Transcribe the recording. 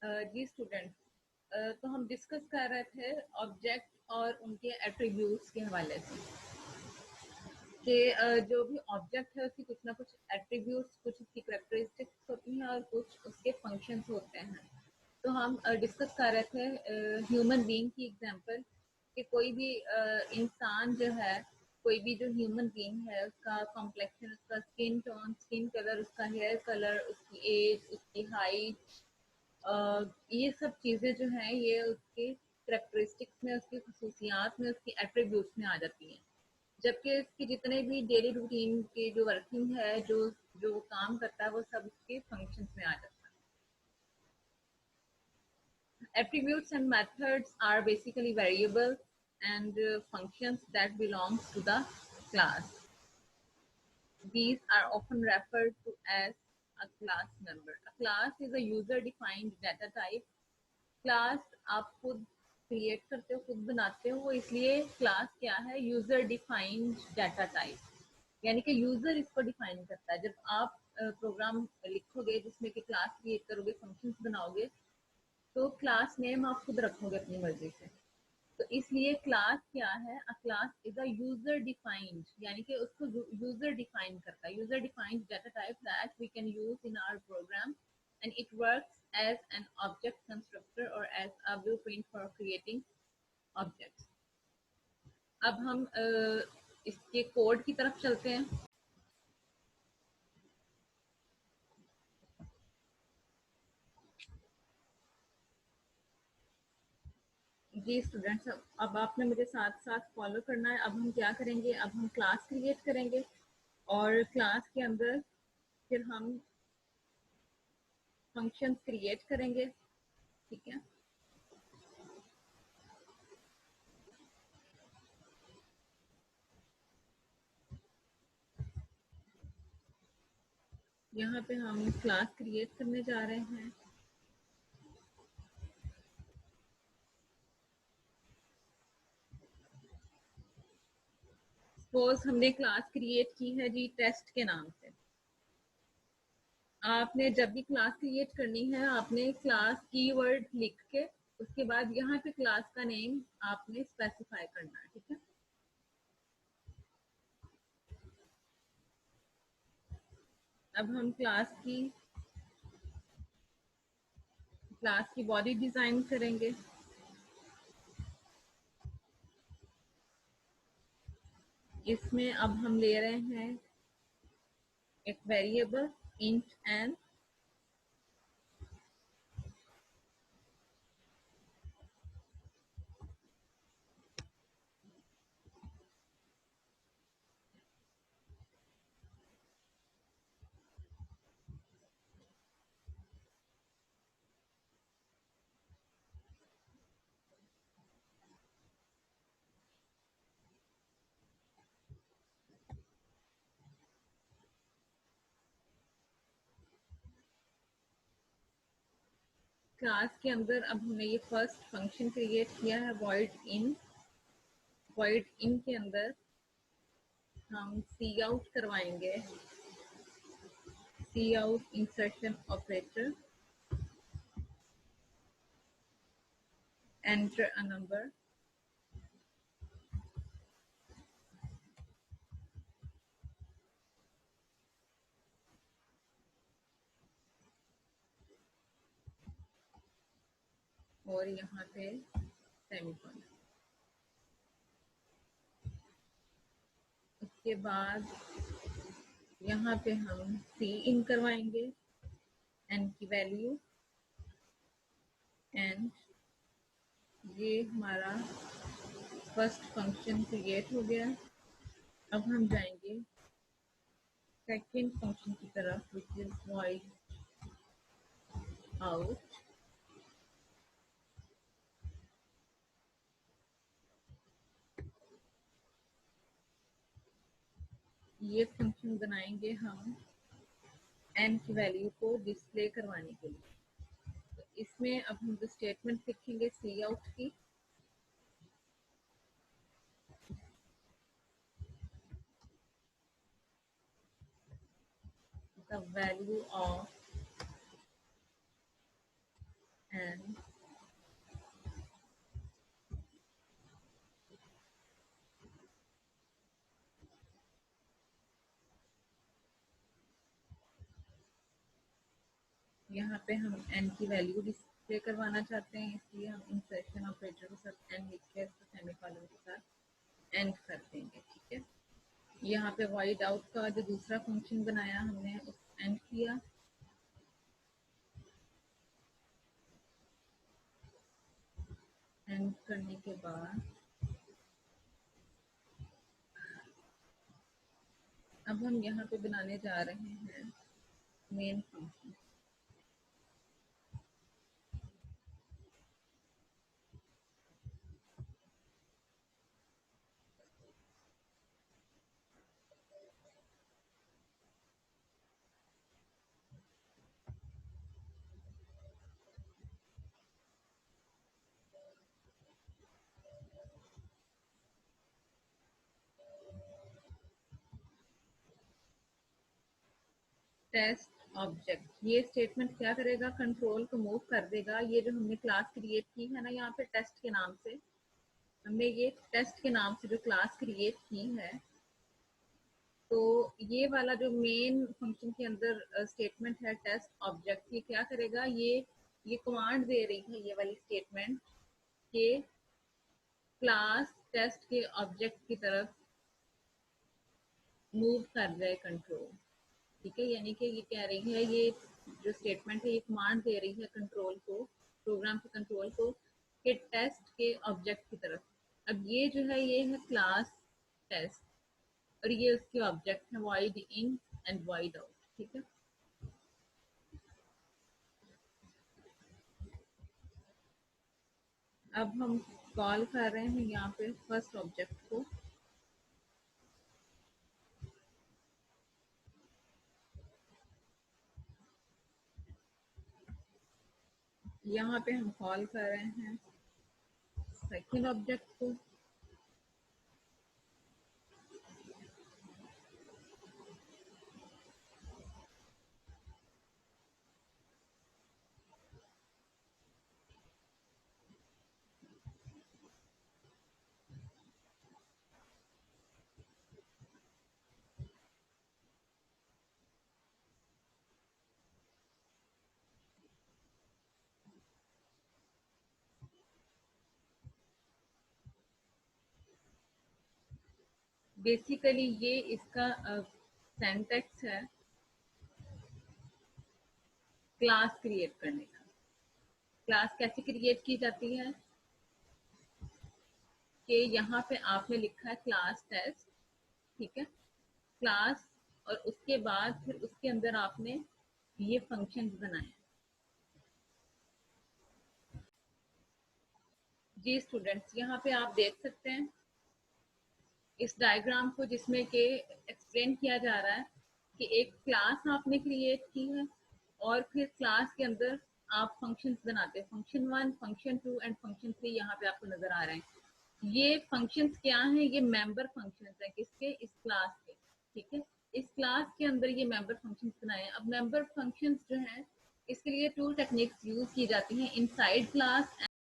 जी student, तो हम discuss कर रहे थे ऑब्जेक्ट और उनके एट्रीब्यूट्स के हवाले से कि जो भी ऑब्जेक्ट है उसकी कुछ ना कुछ एट्रीब्यूट्स, कुछ उसकी करेक्टरिस्टिक्स होती हैं और कुछ उसके फंक्शंस होते हैं। तो हम डिस्कस कर रहे थे ह्यूमन बीइंग की एग्जांपल कि कोई भी इंसान जो है, कोई भी जो ह्यूमन बीइंग है उसका कॉम्प्लेक्शन, उसका स्किन टोन, स्किन कलर, उसका हेयर कलर, उसकी एज, उसकी हाइट, ये सब चीज़ें जो हैं ये उसके करेक्टरिस्टिक्स में, उसकी खसूसियात में, उसकी एट्रीब्यूट्स में आ जाती हैं। जबकि इसकी जितने भी डेली रूटीन की जो वर्किंग है, जो वो काम करता है, वो सब उसके फंक्शंस में आ जाता है। Attributes and methods are basically variables and functions that belongs to the class. These are often referred to as a class member. A class is a user-defined data type. Class आप खुद create करते हो, खुद बनाते हो, वो इसलिए class क्या है, यूजर डिफाइंड डाटा टाइप, यानी कि यूजर इसको डिफाइन करता है। जब आप प्रोग्राम लिखोगे जिसमें कि क्लास क्रिएट करोगे, फंक्शंस बनाओगे, तो क्लास नेम आप खुद रखोगे अपनी मर्जी से। तो इसलिए क्लास क्या है, a class is a user defined, यानी कि उसको यूजर डिफाइन करता है। User defined data type that we can use in our program and it works as an object constructor or as a blueprint for creating objects. अब हम इसके code की तरफ चलते हैं। जी स्टूडेंट्स, अब आपने मुझे साथ साथ फॉलो करना है। अब हम क्या करेंगे, अब हम क्लास क्रिएट करेंगे और क्लास के अंदर फिर हम फंक्शंस क्रिएट करेंगे। ठीक है, यहाँ पे हम क्लास क्रिएट करने जा रहे हैं। सपोज हमने क्लास क्रिएट की है जी टेस्ट के नाम से। आपने जब भी क्लास क्रिएट करनी है, आपने क्लास कीवर्ड लिख के उसके बाद यहाँ पे क्लास का नेम आपने स्पेसिफाई करना है। ठीक है, अब हम क्लास की बॉडी डिजाइन करेंगे। इसमें अब हम ले रहे हैं एक वेरिएबल इंट एन, क्लास के अंदर अब हमने ये फर्स्ट फंक्शन क्रिएट किया है void in। void in के अंदर हम सी आउट करवाएंगे, cout insertion operator, enter a number, और यहाँ पे सेमीकोलन। उसके बाद यहाँ पे हम सी इन करवाएंगे एन की वैल्यू, एंड ये हमारा फर्स्ट फंक्शन क्रिएट हो गया। अब हम जाएंगे सेकेंड फंक्शन की तरफ, विच इज void out। ये फंक्शन बनाएंगे हम एन की वैल्यू को डिस्प्ले करवाने के लिए। तो इसमें अब हम जो स्टेटमेंट लिखेंगे सी आउट की, द वैल्यू ऑफ एंड यहाँ पे हम n की वैल्यू डिस्प्ले करवाना चाहते हैं, इसलिए हम इंसर्शन ऑपरेटर के साथ n लिख के सेमीकोलन के साथ एंड कर देंगे। ठीक है, यहाँ पे void out का जो दूसरा फंक्शन बनाया हमने उस एंड किया। एंड करने के बाद अब हम यहाँ पे बनाने जा रहे हैं मेन फंक्शन। टेस्ट ऑब्जेक्ट, ये स्टेटमेंट क्या करेगा, कंट्रोल को मूव कर देगा। ये जो हमने क्लास क्रिएट की है ना, यहाँ पे टेस्ट के नाम से हमने ये टेस्ट के नाम से जो क्लास क्रिएट की है, तो ये वाला जो मेन फंक्शन के अंदर स्टेटमेंट है टेस्ट ऑब्जेक्ट, ये क्या करेगा, ये कमांड दे रही है ये वाली स्टेटमेंट के क्लास टेस्ट के ऑब्जेक्ट की तरफ मूव कर रहे कंट्रोल। ठीक है, यानी कि ये कह रही है, ये जो स्टेटमेंट है ये कमांड दे रही है कंट्रोल को, प्रोग्राम के कंट्रोल को, कि टेस्ट के ऑब्जेक्ट की तरफ। अब ये जो है ये है क्लास टेस्ट और ये उसके ऑब्जेक्ट है void in and void out। ठीक है, अब हम कॉल कर रहे हैं यहाँ पे फर्स्ट ऑब्जेक्ट को। यहाँ पे हम कॉल कर रहे हैं सेकंड ऑब्जेक्ट को। बेसिकली ये इसका सिंटैक्स है क्लास क्रिएट करने का। क्लास कैसे क्रिएट की जाती है कि यहाँ पे आपने लिखा है क्लास टेस्ट। ठीक है, क्लास, और उसके बाद फिर उसके अंदर आपने ये फंक्शन बनाए। जी स्टूडेंट्स, यहाँ पे आप देख सकते हैं इस डायग्राम को, जिसमें कि एक्सप्लेन किया जा रहा है कि एक क्लास आपने क्रिएट की है और फिर क्लास के अंदर आप फंक्शंस बनाते हैं, फंक्शन 1, फंक्शन 2 एंड फंक्शन 3 यहाँ पे आपको नजर आ रहे हैं। ये फंक्शंस क्या हैं, ये मेंबर फंक्शंस हैं किसके, इस क्लास के। ठीक है, इस क्लास के अंदर ये मेंबर फंक्शंस बनाए हैं। अब मेंबर फंक्शंस जो हैं इसके लिए टू टेक्निक्स यूज की जाती हैं, इनसाइड क्लास